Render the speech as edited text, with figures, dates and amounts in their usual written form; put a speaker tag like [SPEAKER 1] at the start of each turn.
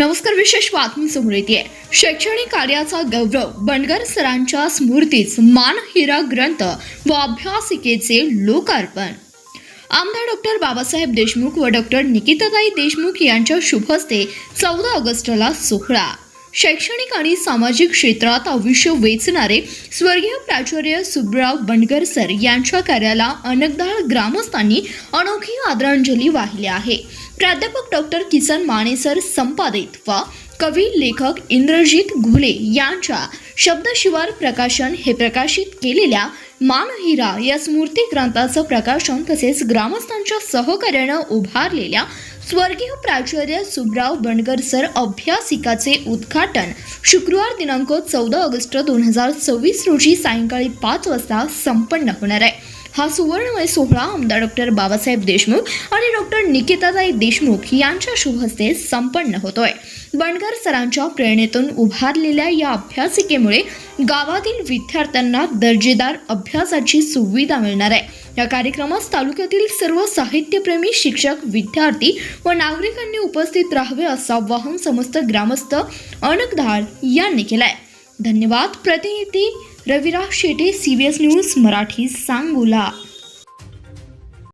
[SPEAKER 1] नमस्कार. विशेष बातमी समोर येते. शैक्षणिक कार्याचा गौरव बंडगर सरांच्या स्मृतीस मानहिरा ग्रंथ व अभ्यासिकेचे लोकार्पण. आमदार डॉक्टर बाबासाहेब देशमुख व डॉक्टर निकिताताई देशमुख यांच्या शुभ हस्ते 14 ऑगस्टला सोहळा. शैक्षणिक आणि सामाजिक क्षेत्रात आयुष्य वेचणारे स्वर्गीय प्राचार्य सुब्बराव बंडगर सर यांच्या कार्याला अनगदाळ ग्रामस्थांनी अनोखी आदरांजली वाहिली आहे. प्राध्यापक डॉक्टर किसन माने सर संपादित व कवी लेखक इंद्रजित घुले यांच्या शब्दशिवार प्रकाशन हे प्रकाशित केलेल्या मानहिरा या स्मृती ग्रंथाचं प्रकाशन तसेच ग्रामस्थांच्या सहकार्यानं उभारलेल्या स्वर्गीय प्राचार्य सुब्बराव बंडगर सर अभ्यासिकाचे उद्घाटन शुक्रवार दिनांक 14 ऑगस्ट 2026 रोजी सायंकाळी 5 वाजता संपन्न होणार आहे. हा सुवर्णमय सोहळा आमदार डॉक्टर बाबासाहेब देशमुख आणि डॉक्टर निकिताताई देशमुख यांच्या शुभ हस्ते संपन्न होतोय. बंडगर सरांच्या प्रेरणेतून उभारलेल्या या अभ्यासिकेमुळे गावातील विद्यार्थ्यांना दर्जेदार अभ्यासाची सुविधा मिळणार आहे. या कार्यक्रमास तालुक्यातील सर्व साहित्यप्रेमी शिक्षक, विद्यार्थी व नागरिकांनी उपस्थित राहावे असं आवाहन समस्त ग्रामस्थ अनगदाळ यांनी केलंय. धन्यवाद. प्रतिनिधी रविराज शेटे, CBS न्यूज मराठी, सांगोला.